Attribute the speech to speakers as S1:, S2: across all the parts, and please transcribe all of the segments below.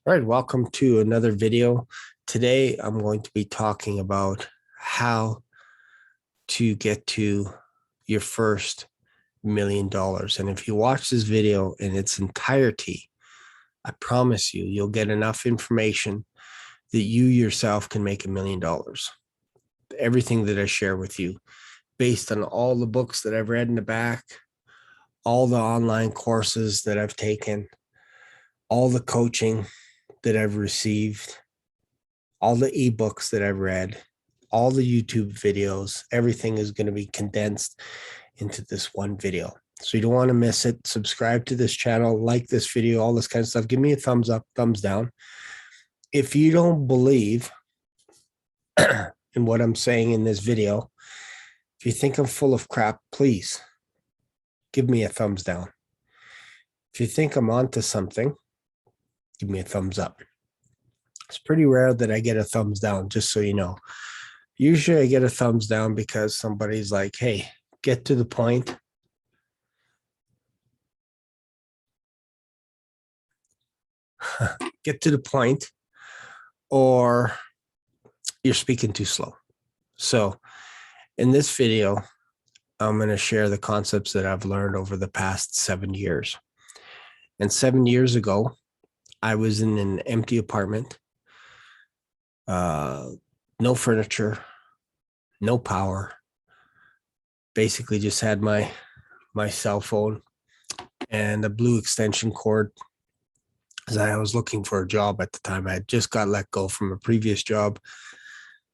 S1: All right, welcome to another video. Today, I'm going to be talking about how to get to your first $1 million. And if you watch this video in its entirety, I promise you, you'll get enough information that you yourself can make $1 million. Everything that I share with you, based on all the books that I've read in the back, all the online courses that I've taken, all the coaching that I've received, all the ebooks that I've read, all the YouTube videos, everything is going to be condensed into this one video. So you don't want to miss it. Subscribe to this channel, like this video, all this kind of stuff. Give me a thumbs up, thumbs down. If you don't believe in what I'm saying in this video, if you think I'm full of crap, please give me a thumbs down. If you think I'm onto something, give me a thumbs up. It's pretty rare that I get a thumbs down, just so you know. Usually I get a thumbs down because somebody's like, hey, get to the point. Get to the point, or you're speaking too slow. So in this video, I'm going to share the concepts that I've learned over the past 7 years. And 7 years ago, I was in an empty apartment, no furniture, no power, basically just had my cell phone and a blue extension cord, as I was looking for a job at the time. I had just got let go from a previous job.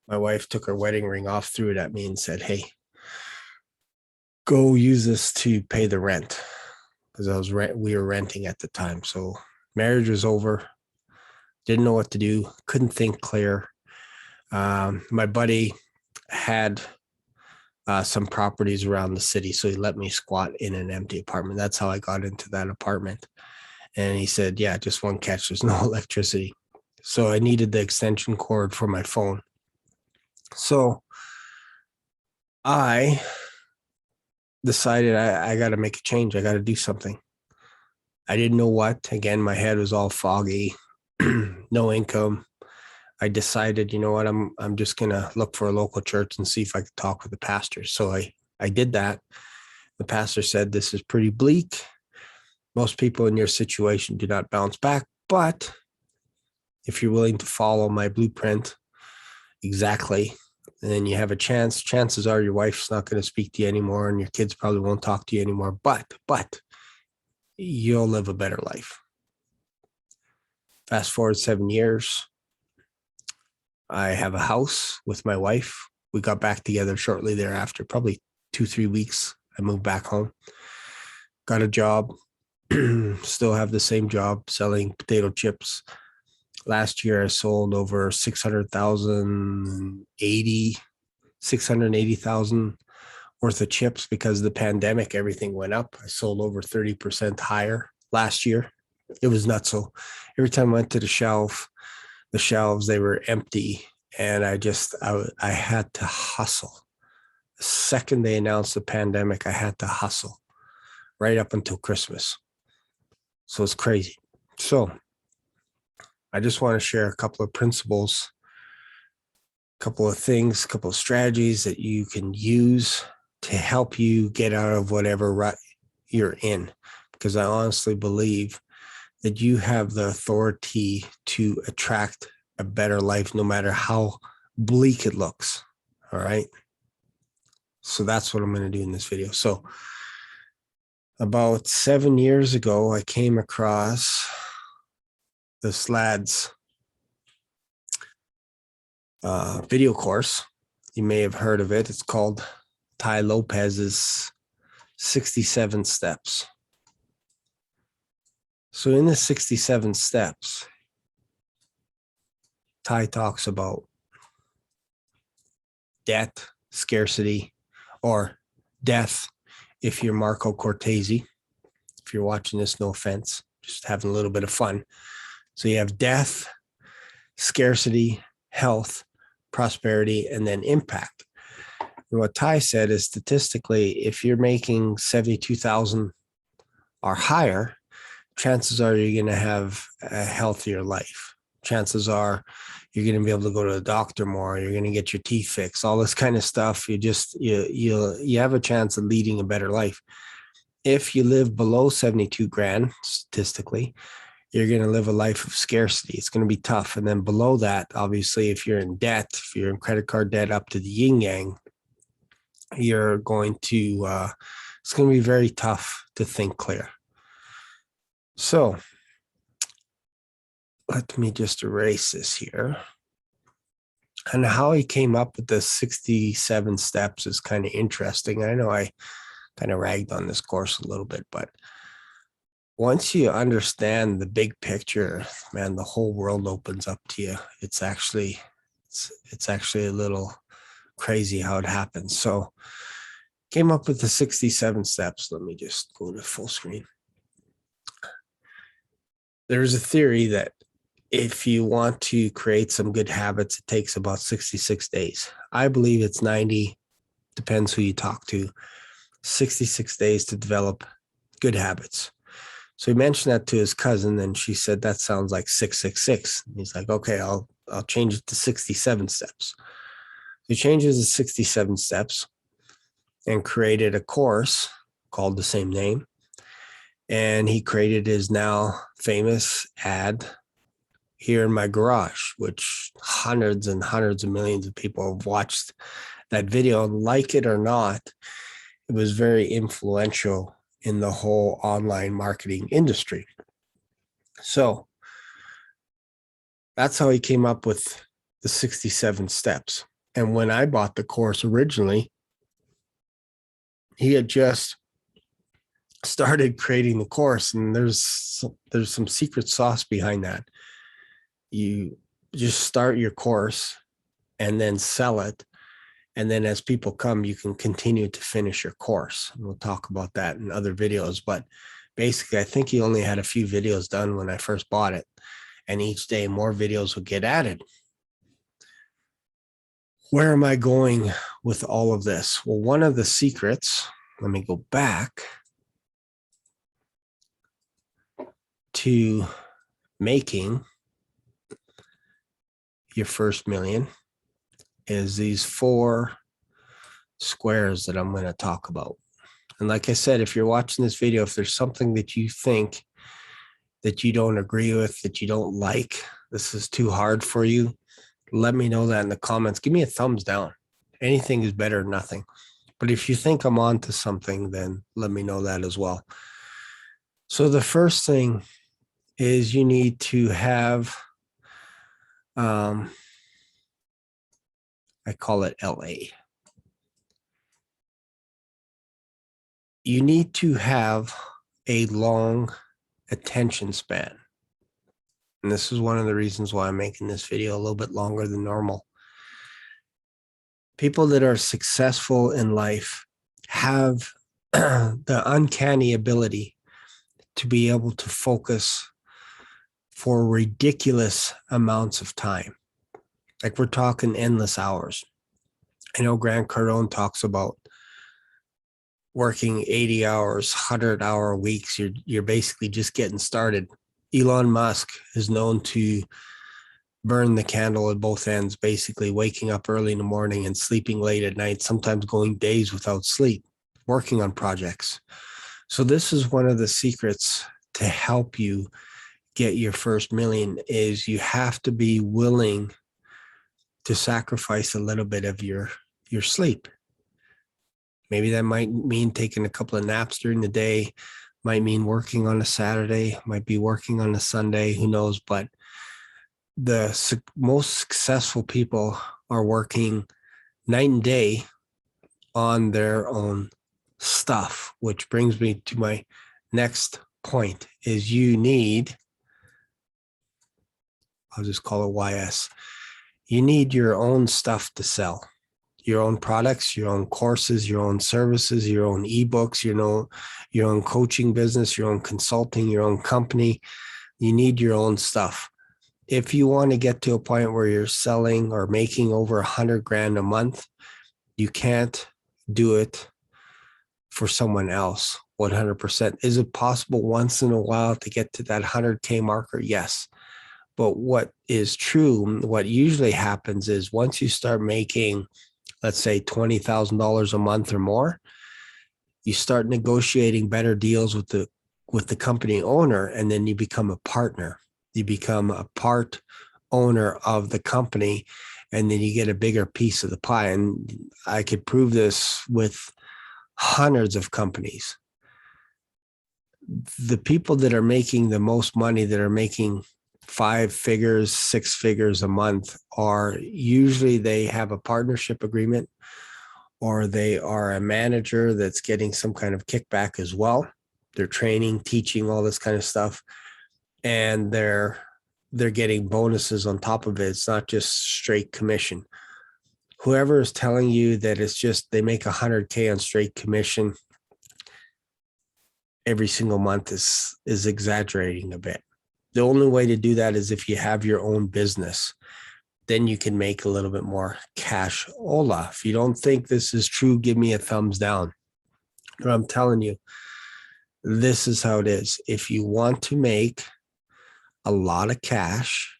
S1: My wife took her wedding ring off, threw it at me and said, hey, go use this to pay the rent, because we were renting at the time. So marriage was over, didn't know what to do, couldn't think clear. My buddy had some properties around the city, so he let me squat in an empty apartment. That's how I got into that apartment. And he said, yeah, just one catch, there's no electricity. So I needed the extension cord for my phone. So I decided I got to make a change. I got to do something. I didn't know what. Again, my head was all foggy, no income. I decided, you know what, I'm just going to look for a local church and see if I could talk with the pastor. So I did that. The pastor said, this is pretty bleak. Most people in your situation do not bounce back, but if you're willing to follow my blueprint exactly, then you have a chance. Chances are your wife's not going to speak to you anymore, and your kids probably won't talk to you anymore, but you'll live a better life. Fast forward 7 years. I have a house with my wife. We got back together shortly thereafter, probably 2-3 weeks. I moved back home, got a job, still have the same job selling potato chips. Last year, I sold over 680,000 worth of chips because of the pandemic. Everything went up. I sold over 30% higher last year. It was nuts. So every time I went to the shelves, they were empty. And I had to hustle. The second they announced the pandemic, I had to hustle right up until Christmas. So it's crazy. So I just want to share a couple of principles, a couple of things, a couple of strategies that you can use to help you get out of whatever rut you're in. Because I honestly believe that you have the authority to attract a better life, no matter how bleak it looks. All right. So that's what I'm going to do in this video. So about 7 years ago, I came across this lad's video course. You may have heard of it. It's called Tai Lopez's 67 Steps. So in the 67 steps, Tai talks about debt, scarcity, or death. If you're Marco Cortese, if you're watching this, no offense, just having a little bit of fun. So you have death, scarcity, health, prosperity, and then impact. And what Tai said is, statistically, if you're making 72,000 or higher, chances are you're going to have a healthier life. Chances are you're going to be able to go to the doctor more. You're going to get your teeth fixed, all this kind of stuff. You have a chance of leading a better life. If you live below 72 grand, statistically, you're going to live a life of scarcity. It's going to be tough. And then below that, obviously, if you're in debt, if you're in credit card debt up to the yin yang, you're going to, it's going to be very tough to think clear. So let me just erase this here. And how he came up with the 67 steps is kind of interesting. I know I kind of ragged on this course a little bit, but once you understand the big picture, man, the whole world opens up to you. It's actually a little crazy how it happens. So came up with the 67 steps. Let me just go to full screen. There's a theory that if you want to create some good habits, it takes about 66 days. I believe it's 90, depends who you talk to, 66 days to develop good habits. So he mentioned that to his cousin, and she said, that sounds like 666. And he's like, okay, I'll change it to 67 steps. So he changes the 67 steps and created a course called the same name. And he created his now famous ad, Here in My Garage, which hundreds and hundreds of millions of people have watched that video. Like it or not, it was very influential in the whole online marketing industry. So that's how he came up with the 67 steps. And when I bought the course originally, he had just started creating the course, and there's some secret sauce behind that. You just start your course and then sell it. And then as people come, you can continue to finish your course. And we'll talk about that in other videos. But basically, I think he only had a few videos done when I first bought it. And each day more videos would get added. Where am I going with all of this? Well, one of the secrets, let me go back to making your first million, is these 4 squares that I'm going to talk about. And like I said, if you're watching this video, if there's something that you think that you don't agree with, that you don't like, this is too hard for you, let me know that in the comments. Give me a thumbs down. Anything is better than nothing. But if you think I'm on to something, then let me know that as well. So the first thing is you need to have, I call it LA. You need to have a long attention span. And this is one of the reasons why I'm making this video a little bit longer than normal. People that are successful in life have the uncanny ability to be able to focus for ridiculous amounts of time. Like we're talking endless hours. I know Grant Cardone talks about working 80 hours, 100-hour weeks. You're basically just getting started. Elon Musk is known to burn the candle at both ends, basically waking up early in the morning and sleeping late at night, sometimes going days without sleep, working on projects. So this is one of the secrets to help you get your first million, is you have to be willing to sacrifice a little bit of your sleep. Maybe that might mean taking a couple of naps during the day, might mean working on a Saturday, might be working on a Sunday, who knows. But the most successful people are working night and day on their own stuff, which brings me to my next point, is you need, I'll just call it YS, you need your own stuff to sell. Your own products, your own courses, your own services, your own ebooks, your own coaching business, your own consulting, your own company. You need your own stuff. If you want to get to a point where you're selling or making over 100 grand a month, you can't do it for someone else. 100%. Is it possible once in a while to get to that 100K marker? Yes. But what is true, what usually happens is once you start making, let's say, $20,000 a month or more, you start negotiating better deals with the company owner, and then you become a partner. You become a part owner of the company, and then you get a bigger piece of the pie. And I could prove this with hundreds of companies. The people that are making the most money, that are making 5 figures, 6 figures a month, are usually they have a partnership agreement, or they are a manager that's getting some kind of kickback as well. They're training, teaching, all this kind of stuff. And they're getting bonuses on top of it. It's not just straight commission. Whoever is telling you that it's just they make 100K on straight commission every single month is exaggerating a bit. The only way to do that is if you have your own business. Then you can make a little bit more cash. Ola, if you don't think this is true, give me a thumbs down. But I'm telling you, this is how it is. If you want to make a lot of cash,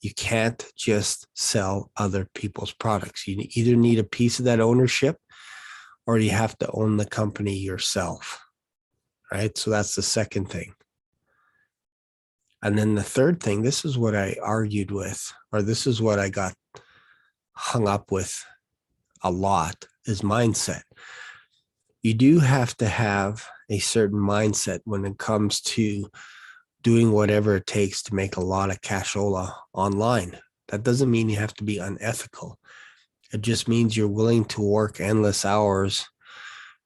S1: you can't just sell other people's products. You either need a piece of that ownership, or you have to own the company yourself, right? So that's the second thing. And then the third thing, this is what I argued with, or this is what I got hung up with a lot, is mindset. You do have to have a certain mindset when it comes to doing whatever it takes to make a lot of cashola online. That doesn't mean you have to be unethical. It just means you're willing to work endless hours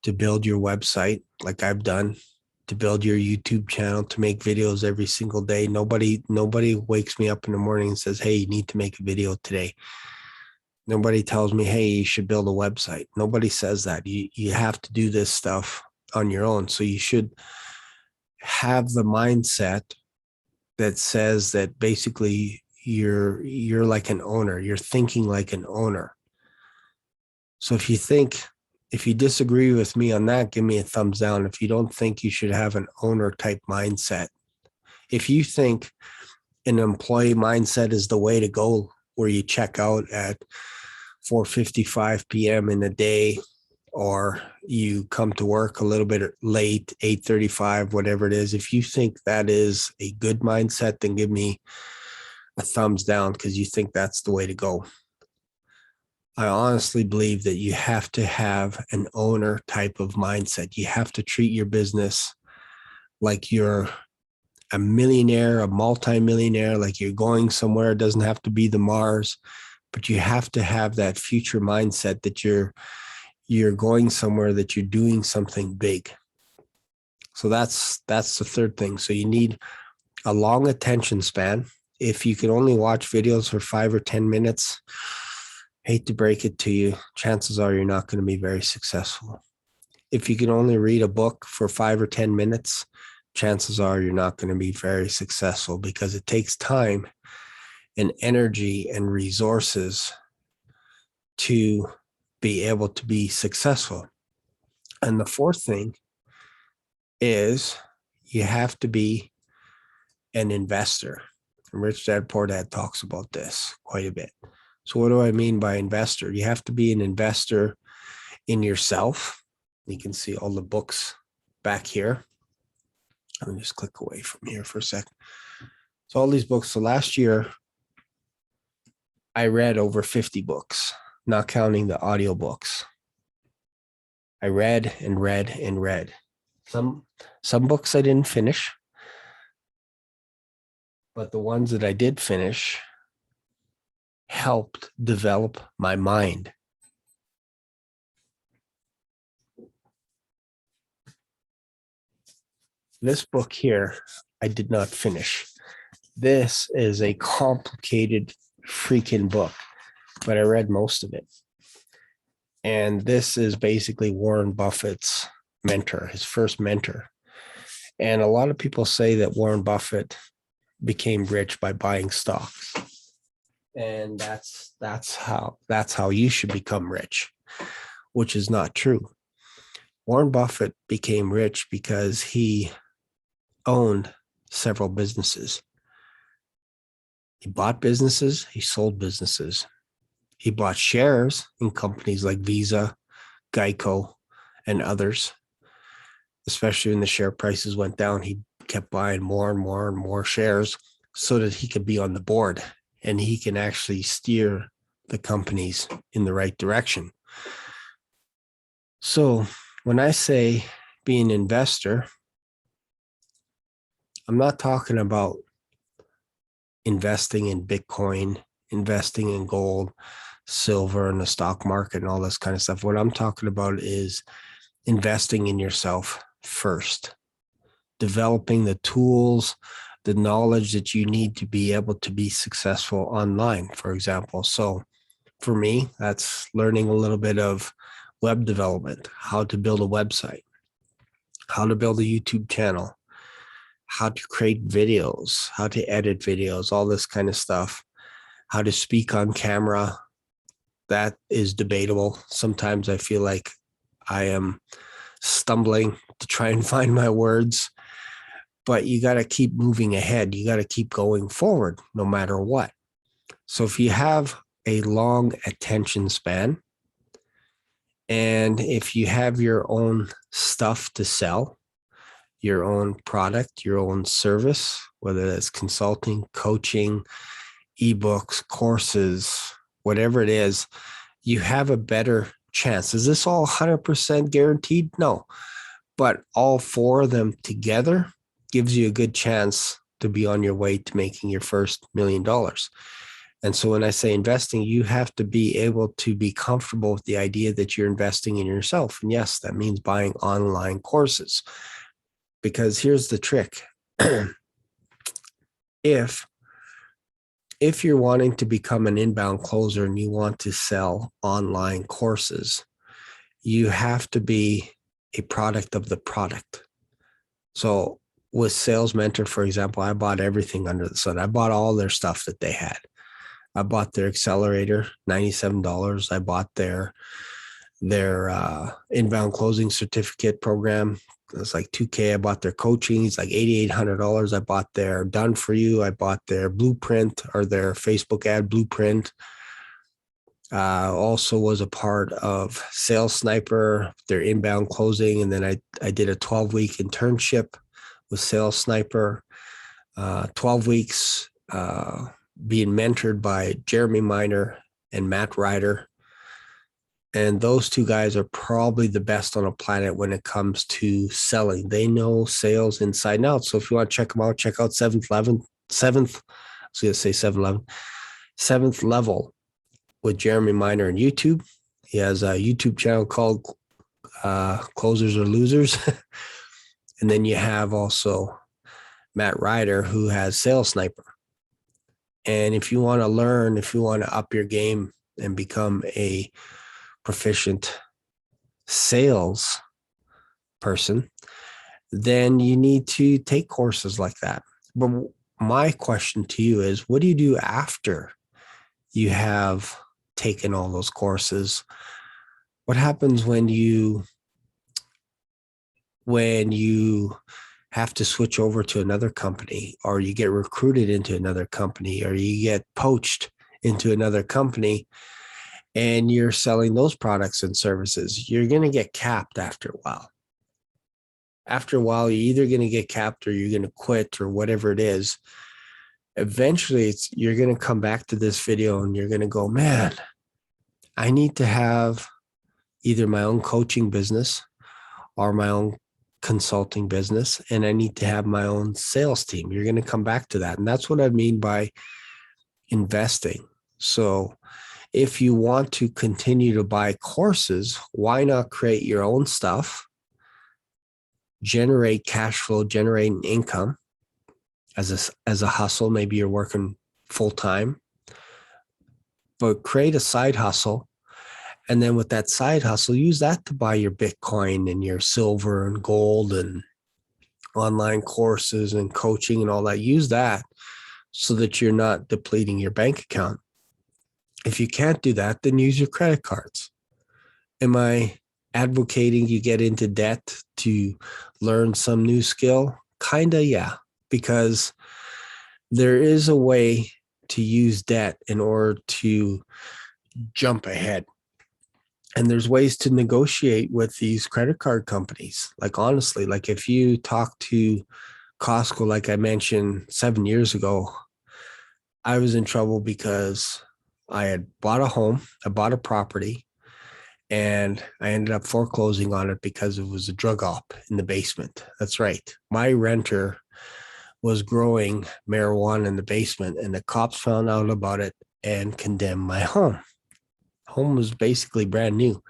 S1: to build your website, like I've done, to build your YouTube channel, to make videos every single day. Nobody wakes me up in the morning and says, hey, you need to make a video today. Nobody tells me, hey, you should build a website. Nobody says that. You have to do this stuff on your own. So you should have the mindset that says that basically you're like an owner. You're thinking like an owner. So if you disagree with me on that, give me a thumbs down. If you don't think you should have an owner type mindset, if you think an employee mindset is the way to go, where you check out at 4:55 p.m. in a day, or you come to work a little bit late, 8:35, whatever it is, if you think that is a good mindset, then give me a thumbs down, because you think that's the way to go. I honestly believe that you have to have an owner type of mindset. You have to treat your business like you're a millionaire, a multimillionaire, like you're going somewhere. It doesn't have to be the Mars, but you have to have that future mindset that you're going somewhere, that you're doing something big. So that's the third thing. So you need a long attention span. If you can only watch videos for 5 or 10 minutes, hate to break it to you, chances are you're not going to be very successful. If you can only read a book for 5 or 10 minutes, chances are you're not going to be very successful, because it takes time and energy and resources to be able to be successful. And the fourth thing is you have to be an investor. And Rich Dad Poor Dad talks about this quite a bit. So what do I mean by investor? You have to be an investor in yourself. You can see all the books back here. Let me just click away from here for a second. So all these books. So last year, I read over 50 books, not counting the audiobooks. I read and read and read. Some books I didn't finish, but the ones that I did finish helped develop my mind. This book here, I did not finish. This is a complicated freaking book, but I read most of it. And this is basically Warren Buffett's mentor, his first mentor. And a lot of people say that Warren Buffett became rich by buying stocks. And that's how you should become rich, which is not true. Warren Buffett became rich because he owned several businesses. He bought businesses, he sold businesses. He bought shares in companies like Visa, Geico, and others. Especially when the share prices went down, he kept buying more and more and more shares so that he could be on the board and he can actually steer the companies in the right direction. So when I say be an investor, I'm not talking about investing in Bitcoin, investing in gold, silver, and the stock market and all this kind of stuff. What I'm talking about is investing in yourself first, developing the tools, the knowledge that you need to be able to be successful online, for example. So for me, that's learning a little bit of web development, how to build a website, how to build a YouTube channel, how to create videos, how to edit videos, all this kind of stuff, how to speak on camera. That is debatable. Sometimes I feel like I am stumbling to try and find my words, but you got to keep moving ahead. You got to keep going forward no matter what. So if you have a long attention span, and if you have your own stuff to sell, your own product, your own service, whether that's consulting, coaching, ebooks, courses, whatever it is, you have a better chance. Is this all 100% guaranteed? No, but all four of them together gives you a good chance to be on your way to making your first $1 million. And so when I say investing, you have to be able to be comfortable with the idea that you're investing in yourself. And yes, that means buying online courses. Because here's the trick. If you're wanting to become an inbound closer and you want to sell online courses, you have to be a product of the product. So with Sales Mentor, for example, I bought everything under the sun. I bought all their stuff that they had. I bought their accelerator, $97. I bought their inbound closing certificate program. It's like $2,000. I bought their coaching. It's like $8,800. I bought their Done For You. I bought their blueprint, or their Facebook ad blueprint. Also was a part of Sales Sniper, their inbound closing. And then I did a 12-week internship with Sales Sniper, 12 weeks, being mentored by Jeremy Miner and Matt Ryder. And those two guys are probably the best on the planet when it comes to selling. They know sales inside and out. So if you want to check them out, check out 7th Level with Jeremy Miner on YouTube. He has a YouTube channel called Closers or Losers. And then you have also Matt Ryder, who has Sales Sniper. And if you want to learn, if you want to up your game and become a proficient sales person, then you need to take courses like that. But my question to you is, what do you do after you have taken all those courses? What happens when you have to switch over to another company, or you get recruited into another company, or you get poached into another company, and you're selling those products and services? You're going to get capped after a while. After a while, you're either going to get capped or you're going to quit, or whatever it is. Eventually, you're going to come back to this video and you're going to go, man, I need to have either my own coaching business or my own consulting business, and I need to have my own sales team. You're going to come back to that. And that's what I mean by investing. So if you want to continue to buy courses, why not create your own stuff, generate cash flow, generate an income as a hustle? Maybe you're working full time, but create a side hustle. And then with that side hustle, use that to buy your Bitcoin and your silver and gold and online courses and coaching and all that. Use that so that you're not depleting your bank account. If you can't do that, then use your credit cards. Am I advocating you get into debt to learn some new skill? Kinda, yeah, because there is a way to use debt in order to jump ahead. And there's ways to negotiate with these credit card companies. Like, honestly, like if you talk to Costco, like I mentioned 7 years ago, I was in trouble because I had bought a home, I bought a property, and I ended up foreclosing on it because it was a drug op in the basement. That's right. My renter was growing marijuana in the basement, and the cops found out about it and condemned my home. Home was basically brand new.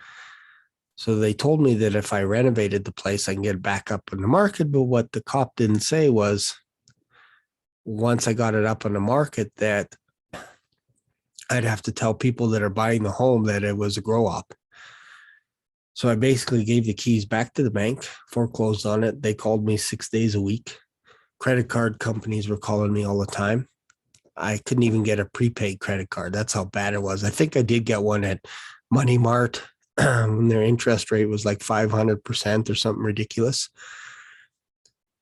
S1: So they told me that if I renovated the place, I can get it back up in the market. But what the cop didn't say was once I got it up on the market, that I'd have to tell people that are buying the home that it was a grow op. So I basically gave the keys back to the bank, foreclosed on it. They called me 6 days a week. Credit card companies were calling me all the time. I couldn't even get a prepaid credit card. That's how bad it was. I think I did get one at Money Mart when their interest rate was like 500% or something ridiculous.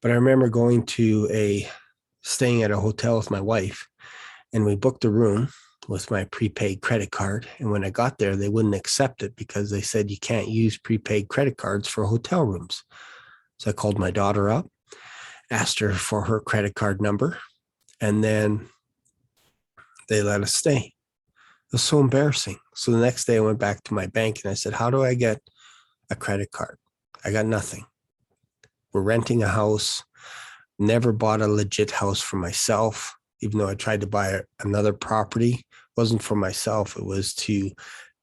S1: But I remember staying at a hotel with my wife, and we booked a room with my prepaid credit card. And when I got there, they wouldn't accept it because they said you can't use prepaid credit cards for hotel rooms. So I called my daughter up, asked her for her credit card number, and then they let us stay. It was so embarrassing. So the next day I went back to my bank and I said, how do I get a credit card? I got nothing. We're renting a house, never bought a legit house for myself, even though I tried to buy another property. It wasn't for myself. It was to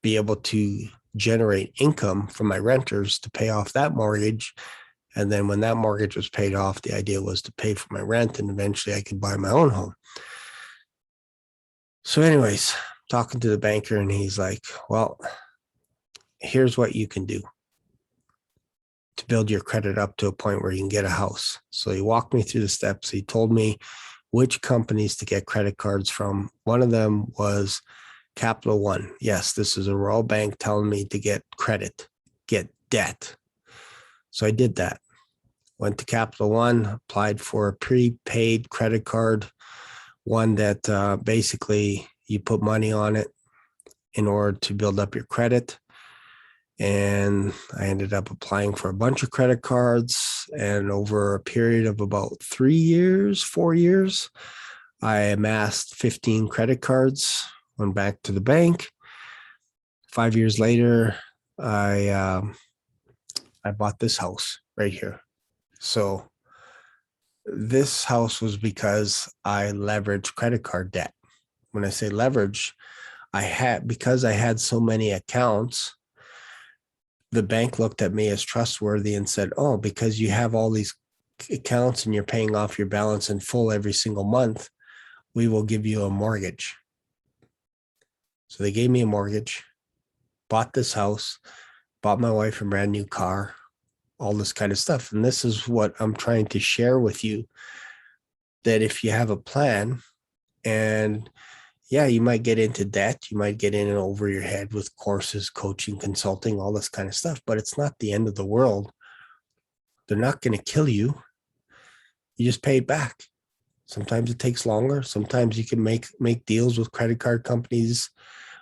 S1: be able to generate income from my renters to pay off that mortgage. And then when that mortgage was paid off, the idea was to pay for my rent, and eventually I could buy my own home. So anyways, talking to the banker, and he's like, well, here's what you can do to build your credit up to a point where you can get a house. So he walked me through the steps. He told me which companies to get credit cards from. One of them was Capital One. Yes, this is a Royal Bank telling me to get credit, get debt. So I did that. Went to Capital One, applied for a prepaid credit card, one that basically you put money on it in order to build up your credit. And I ended up applying for a bunch of credit cards. And over a period of about 4 years, I amassed 15 credit cards, went back to the bank. 5 years later, I bought this house right here. So this house was because I leveraged credit card debt. When I say leverage, because I had so many accounts, the bank looked at me as trustworthy and said, oh, because you have all these accounts and you're paying off your balance in full every single month, we will give you a mortgage. So they gave me a mortgage, bought this house, bought my wife a brand new car, all this kind of stuff. And this is what I'm trying to share with you, that if you have a plan, and yeah, you might get into debt, you might get in and over your head with courses, coaching, consulting, all this kind of stuff, but it's not the end of the world. They're not going to kill you. You just pay it back. Sometimes it takes longer. Sometimes you can make deals with credit card companies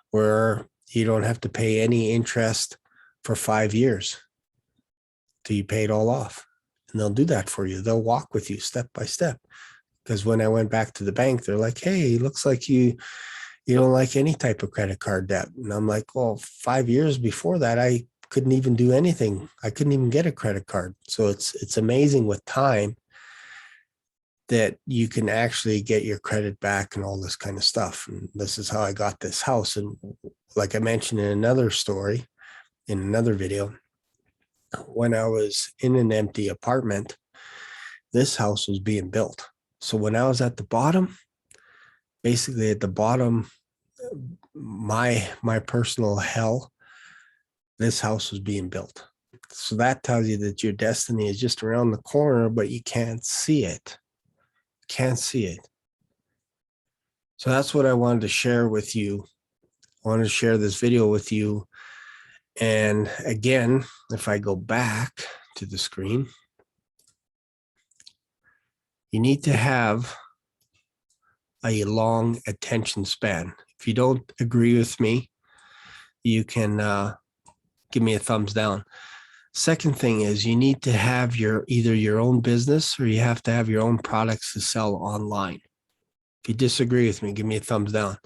S1: where you don't have to pay any interest for 5 years till you pay it all off. And they'll do that for you. They'll walk with you step by step. Because when I went back to the bank, they're like, hey, it looks like you don't like any type of credit card debt. And I'm like, well, 5 years before that, I couldn't even do anything. I couldn't even get a credit card. So it's amazing with time that you can actually get your credit back and all this kind of stuff. And this is how I got this house. And like I mentioned in another story, in another video, when I was in an empty apartment, this house was being built. So when I was at the bottom, basically at the bottom, my personal hell, this house was being built. So that tells you that your destiny is just around the corner, but you can't see it. Can't see it. So that's what I wanted to share with you. I wanted to share this video with you And again, if I go back to the screen, you need to have a long attention span. If you don't agree with me, you can give me a thumbs down. Second thing is you need to have either your own business or you have to have your own products to sell online. If you disagree with me, give me a thumbs down.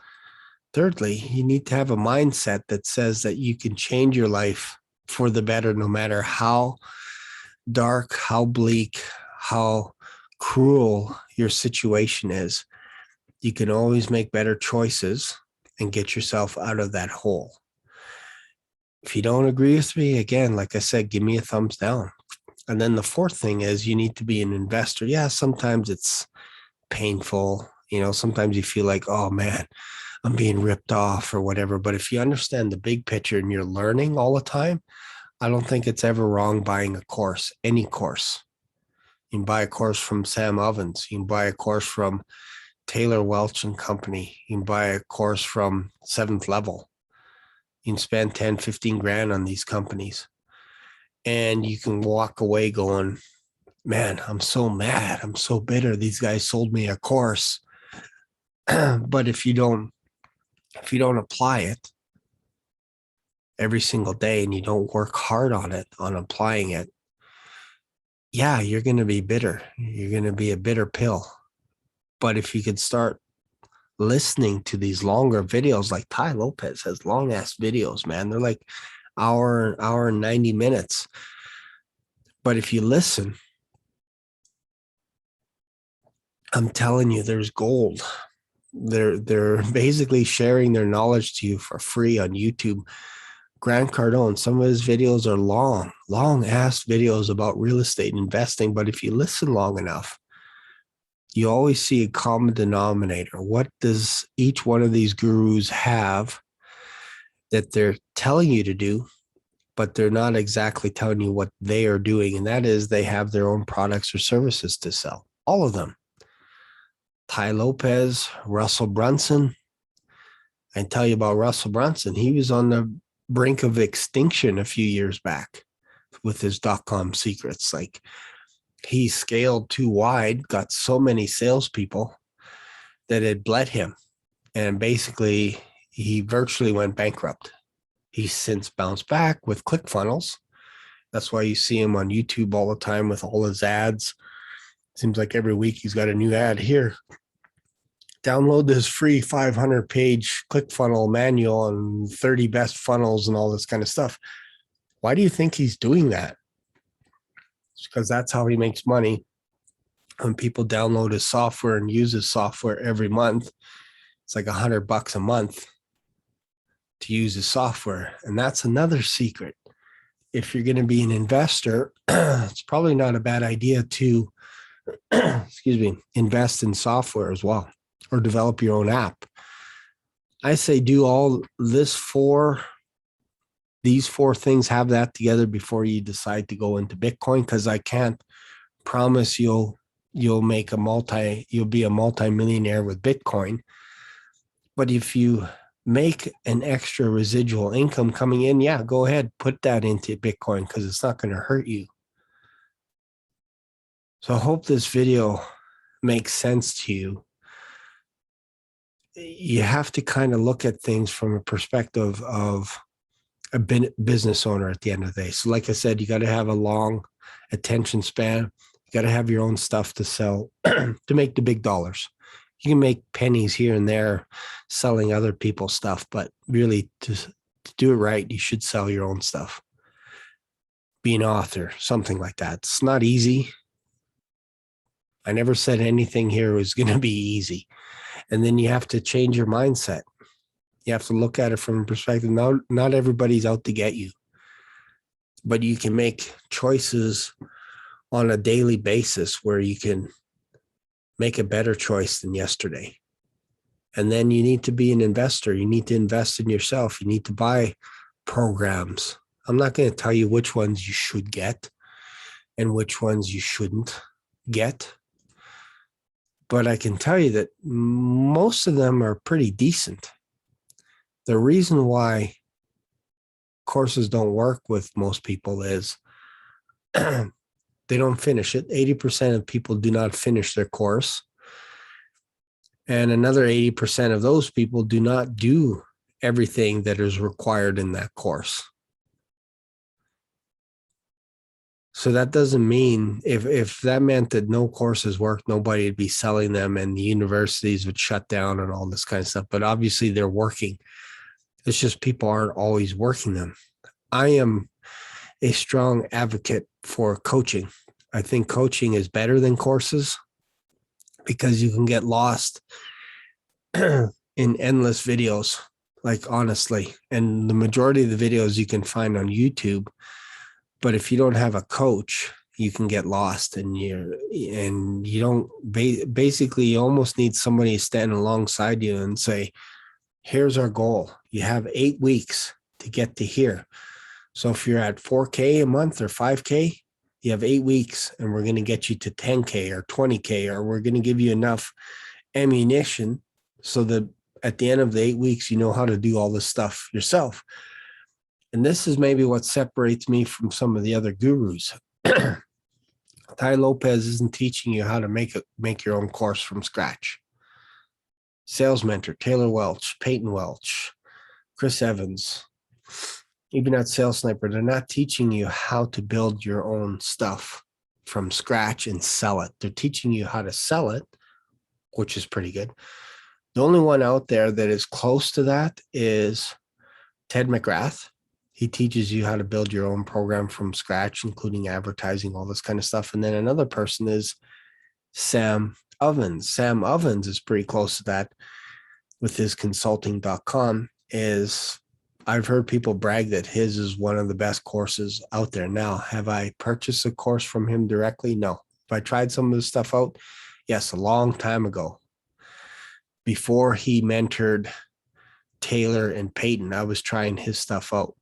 S1: Thirdly, you need to have a mindset that says that you can change your life for the better, no matter how dark, how bleak, how cruel your situation is. You can always make better choices and get yourself out of that hole. If you don't agree with me, again, like I said, give me a thumbs down. And then the fourth thing is you need to be an investor. Yeah, sometimes it's painful. Sometimes you feel like, oh man, I'm being ripped off or whatever. But if you understand the big picture and you're learning all the time, I don't think it's ever wrong buying a course, any course. You can buy a course from Sam Ovens. You can buy a course from Taylor Welch and Company. You can buy a course from Seventh Level. You can spend 10, 15 grand on these companies. And you can walk away going, man, I'm so mad. I'm so bitter. These guys sold me a course. But if you don't apply it every single day and you don't work hard on applying it, yeah, you're going to be bitter. You're going to be a bitter pill. But if you could start listening to these longer videos, like Tai Lopez has long ass videos, man, they're like hour and 90 minutes. But if you listen, I'm telling you, there's gold. They're basically sharing their knowledge to you for free on YouTube. Grant Cardone, some of his videos are long ass videos about real estate investing. But if you listen long enough, you always see a common denominator. What does each one of these gurus have that they're telling you to do, but they're not exactly telling you what they are doing? And that is they have their own products or services to sell. All of them. Tai Lopez, Russell Brunson. I can tell you about Russell Brunson. He was on the brink of extinction a few years back with his .com secrets. Like, he scaled too wide, got so many salespeople that it bled him. And basically, he virtually went bankrupt. He's since bounced back with ClickFunnels. That's why you see him on YouTube all the time with all his ads. Seems like every week he's got a new ad. Here, download this free 500-page ClickFunnel manual on 30 best funnels and all this kind of stuff. Why do you think he's doing that? It's because that's how he makes money. When people download his software and use his software every month, it's like $100 a month to use his software. And that's another secret. If you're going to be an investor, it's probably not a bad idea to, invest in software as well, or develop your own app. I say do all these four things, have that together before you decide to go into Bitcoin, because I can't promise you'll be a multi-millionaire with Bitcoin. But if you make an extra residual income coming in, yeah, go ahead, put that into Bitcoin, because it's not going to hurt you. So I hope this video makes sense to you. You have to kind of look at things from a perspective of a business owner at the end of the day. So like I said, you got to have a long attention span. You got to have your own stuff to sell to make the big dollars. You can make pennies here and there selling other people's stuff, but really to do it right, you should sell your own stuff. Be an author, something like that. It's not easy. I never said anything here was going to be easy. And then you have to change your mindset. You have to look at it from a perspective. Not everybody's out to get you, but you can make choices on a daily basis where you can make a better choice than yesterday. And then you need to be an investor. You need to invest in yourself. You need to buy programs. I'm not going to tell you which ones you should get and which ones you shouldn't get, but I can tell you that most of them are pretty decent. The reason why courses don't work with most people is they don't finish it. 80% of people do not finish their course. And another 80% of those people do not do everything that is required in that course. So that doesn't mean if that meant that no courses worked, nobody would be selling them and the universities would shut down and all this kind of stuff. But obviously they're working. It's just people aren't always working them. I am a strong advocate for coaching. I think coaching is better than courses because you can get lost in endless videos, like honestly. And the majority of the videos you can find on YouTube. But if you don't have a coach, you can get lost and you don't basically you almost need somebody standing alongside you and say, here's our goal. You have 8 weeks to get to here. So if you're at 4K a month or 5K, you have 8 weeks and we're going to get you to 10K or 20K, or we're going to give you enough ammunition so that at the end of the 8 weeks, you know how to do all this stuff yourself. And this is maybe what separates me from some of the other gurus. Tai Lopez isn't teaching you how to make your own course from scratch. Sales Mentor, Taylor Welch, Peyton Welch, Chris Evans, even at Sales Sniper, they're not teaching you how to build your own stuff from scratch and sell it. They're teaching you how to sell it, which is pretty good. The only one out there that is close to that is Ted McGrath. He teaches you how to build your own program from scratch, including advertising, all this kind of stuff. And then another person is Sam Ovens. Sam Ovens is pretty close to that with his consulting.com. I've heard people brag that his is one of the best courses out there. Now, have I purchased a course from him directly? No. Have I tried some of his stuff out? Yes, a long time ago. Before he mentored Taylor and Peyton, I was trying his stuff out.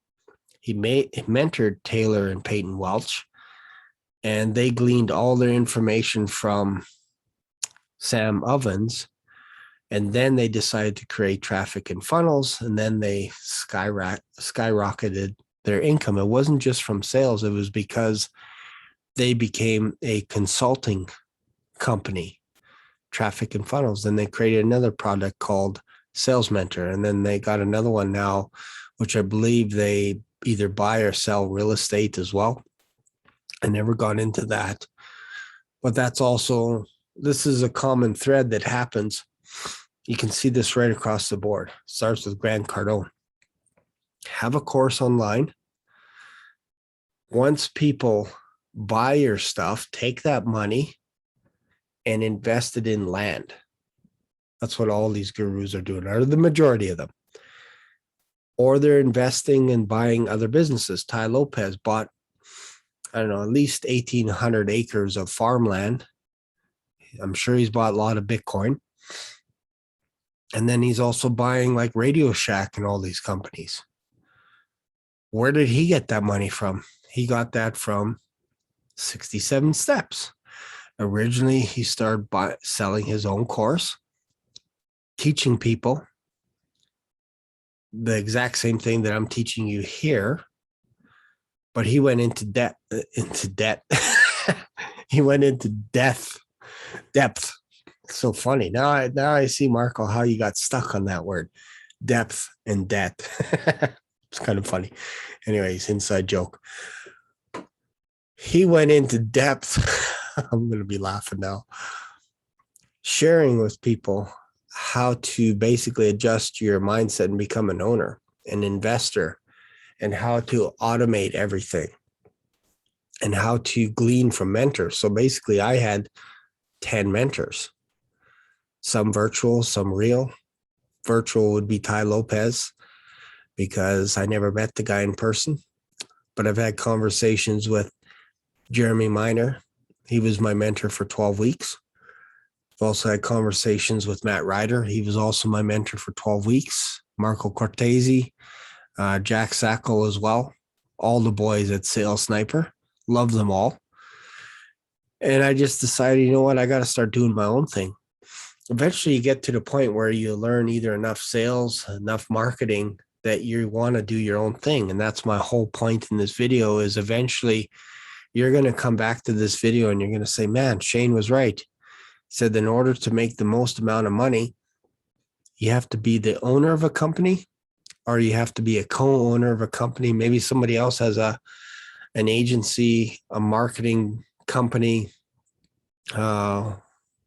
S1: He mentored Taylor and Peyton Welch, and they gleaned all their information from Sam Ovens. And then they decided to create Traffic and Funnels, and then they skyrocketed their income. It wasn't just from sales. It was because they became a consulting company, Traffic and Funnels. Then they created another product called Sales Mentor. And then they got another one now, which I believe they either buy or sell real estate as well. I never got into that. But this is a common thread that happens. You can see this right across the board. It starts with Grant Cardone. Have a course online. Once people buy your stuff, take that money and invest it in land. That's what all these gurus are doing, or the majority of them. Or they're investing in buying other businesses. Tai Lopez bought, at least 1,800 acres of farmland. I'm sure he's bought a lot of Bitcoin. And then he's also buying like Radio Shack and all these companies. Where did he get that money from? He got that from 67 Steps. Originally, he started selling his own course, teaching people the exact same thing that I'm teaching you here. But he went into debt. He went into depth. So funny. Now I see, Marco, how you got stuck on that word, depth and debt. It's kind of funny. Anyways, inside joke. He went into depth. I'm going to be laughing now. Sharing with people how to basically adjust your mindset and become an owner, an investor, and how to automate everything and how to glean from mentors. So basically, I had 10 mentors. Some virtual, some real. Virtual would be Tai Lopez, because I never met the guy in person, but I've had conversations with Jeremy Miner. He was my mentor for 12 weeks. I've also had conversations with Matt Ryder. He was also my mentor for 12 weeks. Marco Cortese, Jack Sacco as well. All the boys at Sales Sniper. Love them all. And I just decided, you know what? I got to start doing my own thing. Eventually you get to the point where you learn either enough sales, enough marketing, that you want to do your own thing. And that's my whole point in this video, is eventually you're going to come back to this video and you're going to say, man, Shane was right. He said, in order to make the most amount of money, you have to be the owner of a company, or you have to be a co-owner of a company. Maybe somebody else has an agency, a marketing company,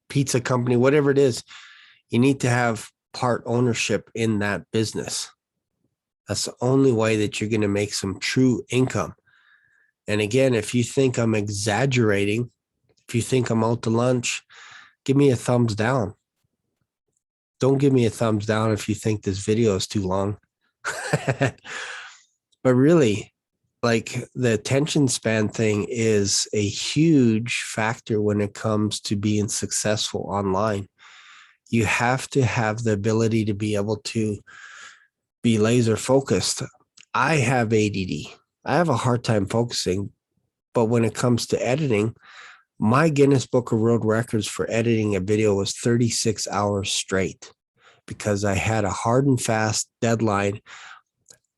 S1: pizza company, whatever it is. You need to have part ownership in that business. That's the only way that you're going to make some true income. And again, if you think I'm exaggerating, if you think I'm out to lunch, give me a thumbs down. Don't give me a thumbs down if you think this video is too long. But really, like, the attention span thing is a huge factor when it comes to being successful online. You have to have the ability to be able to be laser focused. I have ADD. I have a hard time focusing, but when it comes to editing, my Guinness Book of World Records for editing a video was 36 hours straight, because I had a hard and fast deadline.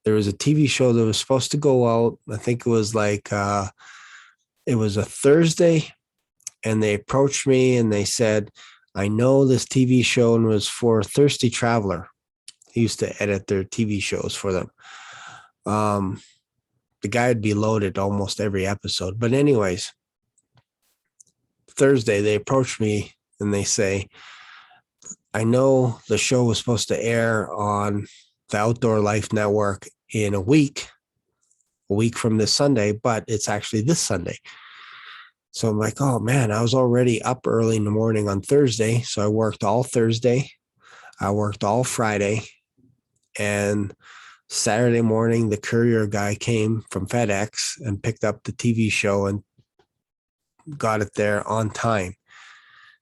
S1: There was a TV show that was supposed to go out. I think it was like, it was a Thursday, and they approached me and they said, I know this TV show, and was for Thirsty Traveler. He used to edit their TV shows for them. The guy would be loaded almost every episode. But anyways, Thursday, they approached me and they say, I know the show was supposed to air on the Outdoor Life Network in a week from this Sunday, but it's actually this Sunday. So I'm like, oh man, I was already up early in the morning on Thursday. So I worked all Thursday. I worked all Friday. And Saturday morning, the courier guy came from FedEx and picked up the TV show and got it there on time.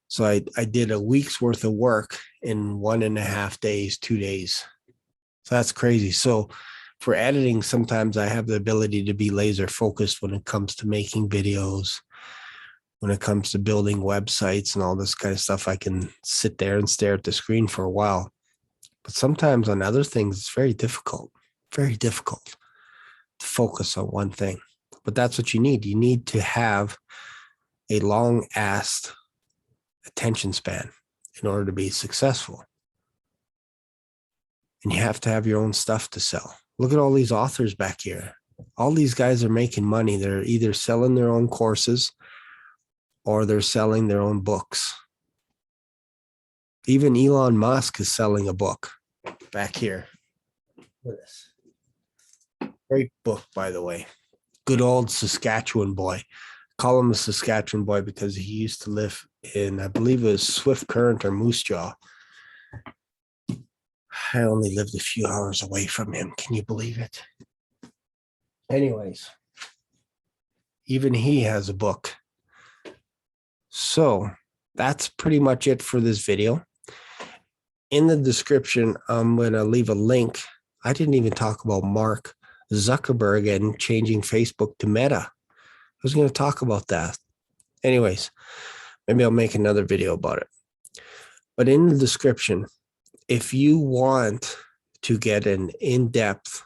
S1: So I did a week's worth of work in 1.5 days, 2 days. So that's crazy. So for editing, sometimes I have the ability to be laser focused when it comes to making videos, when it comes to building websites and all this kind of stuff. I can sit there and stare at the screen for a while. But sometimes on other things, it's very difficult to focus on one thing. But that's what you need. You need to have a long-ass attention span in order to be successful. And you have to have your own stuff to sell. Look at all these authors back here. All these guys are making money. They're either selling their own courses or they're selling their own books. Even Elon Musk is selling a book back here. Look at this. Great book, by the way. Good old Saskatchewan boy. Call him a Saskatchewan boy because he used to live in, I believe it was Swift Current or Moose Jaw. I only lived a few hours away from him. Can you believe it? Anyways, even he has a book. So that's pretty much it for this video. In the description, I'm going to leave a link. I didn't even talk about Mark Zuckerberg and changing Facebook to Meta. I was going to talk about that. Anyways, maybe I'll make another video about it. But in the description, if you want to get an in-depth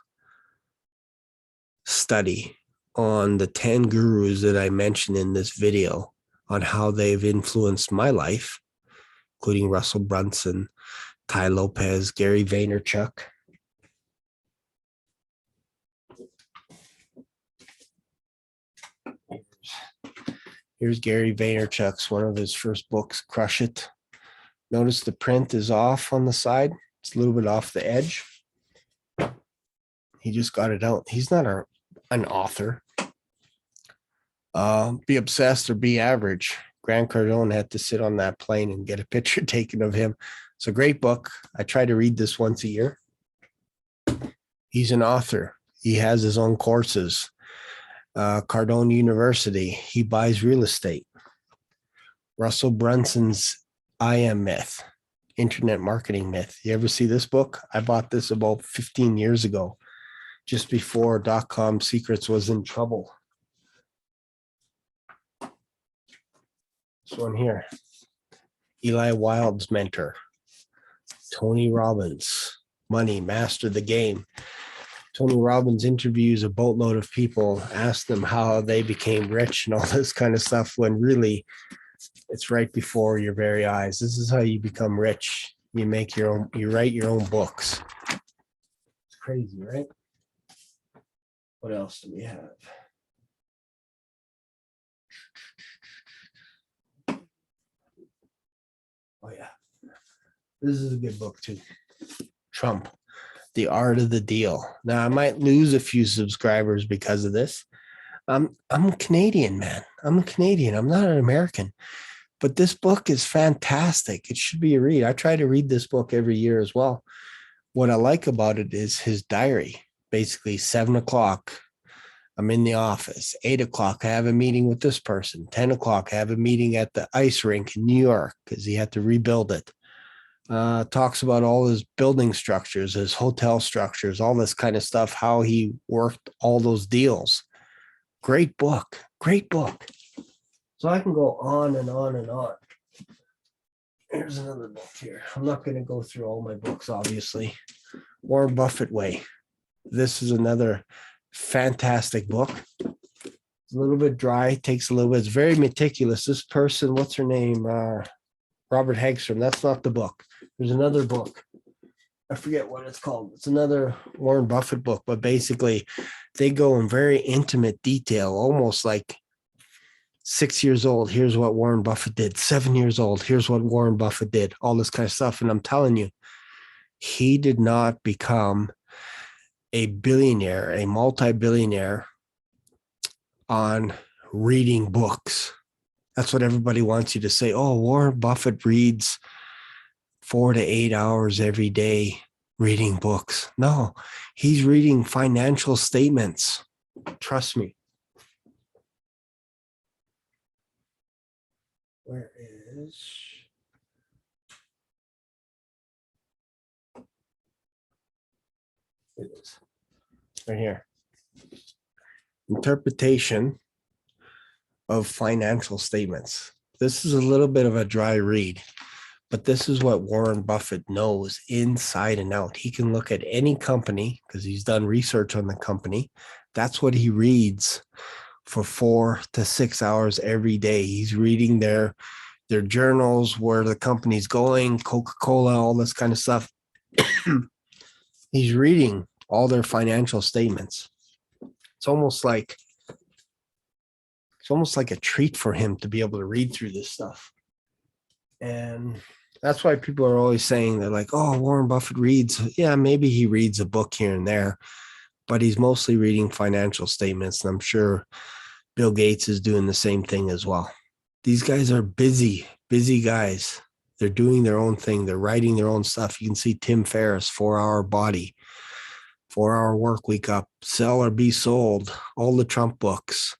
S1: study on the 10 gurus that I mentioned in this video, on how they've influenced my life, including Russell Brunson, Tai Lopez, Gary Vaynerchuk. Here's Gary Vaynerchuk's one of his first books, Crush It. Notice the print is off on the side. It's a little bit off the edge. He just got it out. He's not an author. Be obsessed or be average. Grant Cardone had to sit on that plane and get a picture taken of him. It's a great book. I try to read this once a year. He's an author. He has his own courses. Cardone University. He buys real estate. Russell Brunson's I Am Myth, Internet Marketing Myth. You ever see this book? I bought this about 15 years ago, just before .com Secrets was in trouble. This one here, Eli Wild's mentor, Tony Robbins. money, master the game. Tony Robbins interviews a boatload of people, asks them how they became rich and all this kind of stuff, when really it's right before your very eyes. This is how you become rich. You make your own, you write your own books. It's crazy, right? What else do we have? Oh, yeah. This is a good book, too. Trump, The Art of the Deal. Now, I might lose a few subscribers because of this. I'm a Canadian, man. I'm a Canadian. I'm not an American. But this book is fantastic. It should be a read. I try to read this book every year as well. What I like about it is his diary. Basically, 7 o'clock, I'm in the office. 8 o'clock, I have a meeting with this person. 10 o'clock, I have a meeting at the ice rink in New York because he had to rebuild it. Talks about all his building structures, his hotel structures, all this kind of stuff, how he worked all those deals. Great book. Great book. So I can go on and on and on. Here's another book here. I'm not going to go through all my books, obviously. Warren Buffett Way. This is another fantastic book. It's a little bit dry, takes a little bit. It's very meticulous. This person, what's her name? Robert Hagstrom. That's not the book. There's another book. I forget what it's called. It's another Warren Buffett book, but basically they go in very intimate detail, almost like 6 years old. Here's what Warren Buffett did. 7 years old. Here's what Warren Buffett did. All this kind of stuff. And I'm telling you, he did not become a billionaire, a multi-billionaire on reading books. That's what everybody wants you to say. Oh, Warren Buffett reads 4 to 8 hours every day reading books. No, he's reading financial statements. Trust me. Where is... It is right here. Interpretation of financial statements. This is a little bit of a dry read, but this is what Warren Buffett knows inside and out. He can look at any company because he's done research on the company. That's what he reads for 4 to 6 hours every day. He's reading their journals, where the company's going, Coca-Cola, all this kind of stuff. He's reading all their financial statements. It's almost like a treat for him to be able to read through this stuff. And that's why people are always saying, they're like, oh, Warren Buffett reads. Yeah, maybe he reads a book here and there, but he's mostly reading financial statements. And I'm sure Bill Gates is doing the same thing as well. These guys are busy guys. They're doing their own thing. They're writing their own stuff. You can see Tim Ferriss, 4-Hour Body, 4-Hour Work Week Up, Sell or Be Sold, all the Trump books.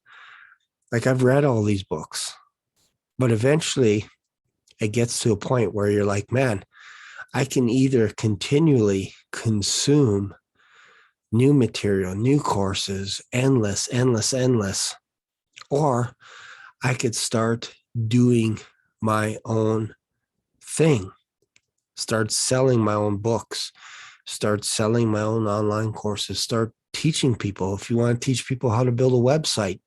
S1: Like, I've read all these books, but eventually it gets to a point where you're like, man, I can either continually consume new material, new courses, endless, or I could start doing my own thing, start selling my own books, start selling my own online courses, start teaching people. If you want to teach people how to build a website,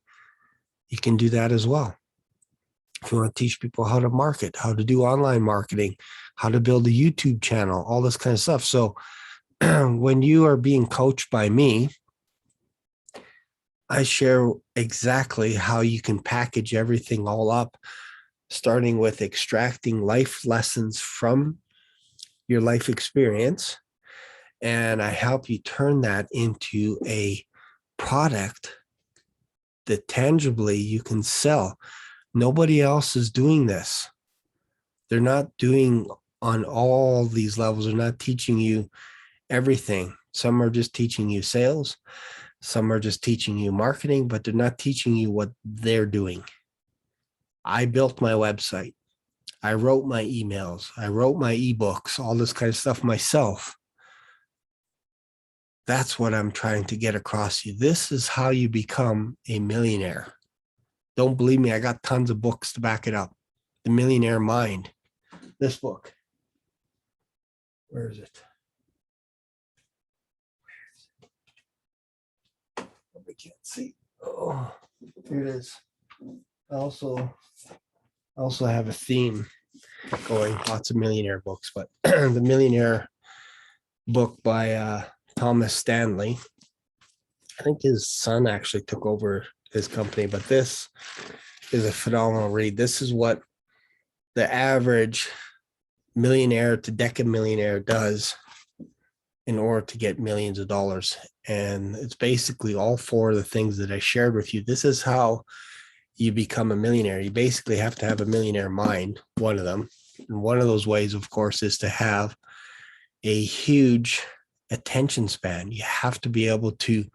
S1: you can do that as well. If you want to teach people how to market, how to do online marketing, how to build a YouTube channel, all this kind of stuff. So when you are being coached by me, I share exactly how you can package everything all up, starting with extracting life lessons from your life experience. And I help you turn that into a product that tangibly you can sell. Nobody else is doing this. They're not doing on all these levels. They're not teaching you everything. Some are just teaching you sales. Some are just teaching you marketing, but they're not teaching you what they're doing. I built my website. I wrote my emails. I wrote my ebooks, all this kind of stuff myself. That's what I'm trying to get across to you. This is how you become a millionaire. Don't believe me, I got tons of books to back it up. The Millionaire Mind. This book. Where is it? I can't see. Oh, here it is. I also have a theme going, lots of millionaire books, but the millionaire book by Thomas Stanley. I think his son actually took over his company, but this is a phenomenal read. This is what the average millionaire to decamillionaire does in order to get millions of dollars. And it's basically all four of the things that I shared with you. This is how you become a millionaire. You basically have to have a millionaire mind, one of them. And one of those ways, of course, is to have a huge attention span. You have to be able to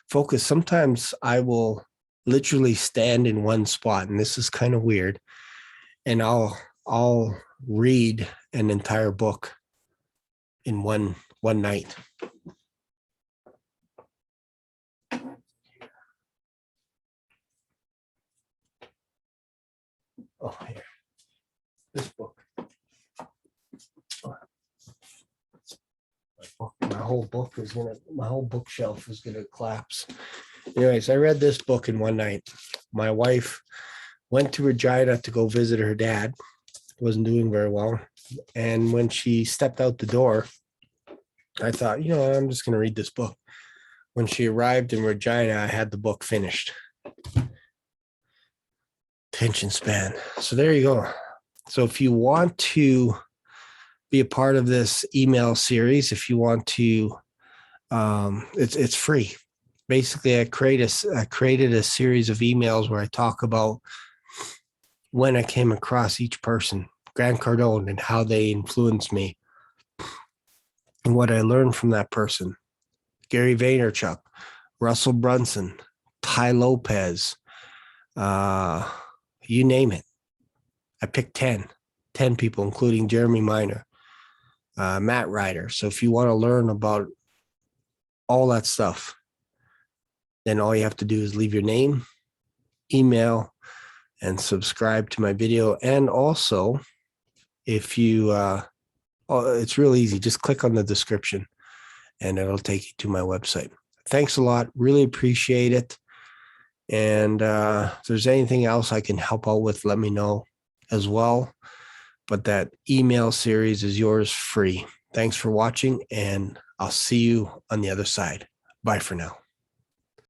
S1: focus. Sometimes I will literally stand in one spot, and this is kind of weird, and I'll read an entire book in one night. Oh, here, this book. My whole bookshelf is gonna collapse. Anyways, I read this book in one night. My wife went to Regina to go visit her dad. Wasn't doing very well. And when she stepped out the door, I thought, I'm just gonna read this book. When she arrived in Regina, I had the book finished. Attention span. So there you go. So if you want to be a part of this email series, if you want to, it's free. Basically, I created a series of emails where I talk about when I came across each person, Grant Cardone, and how they influenced me and what I learned from that person. Gary Vaynerchuk, Russell Brunson, Tai Lopez, you name it. I picked 10 people, including Jeremy Minor, Matt Ryder. So if you want to learn about all that stuff, then all you have to do is leave your name, email, and subscribe to my video. And also, if you, it's real easy. Just click on the description and it'll take you to my website. Thanks a lot. Really appreciate it. And if there's anything else I can help out with, let me know as well. But that email series is yours free. Thanks for watching, and I'll see you on the other side. Bye for now.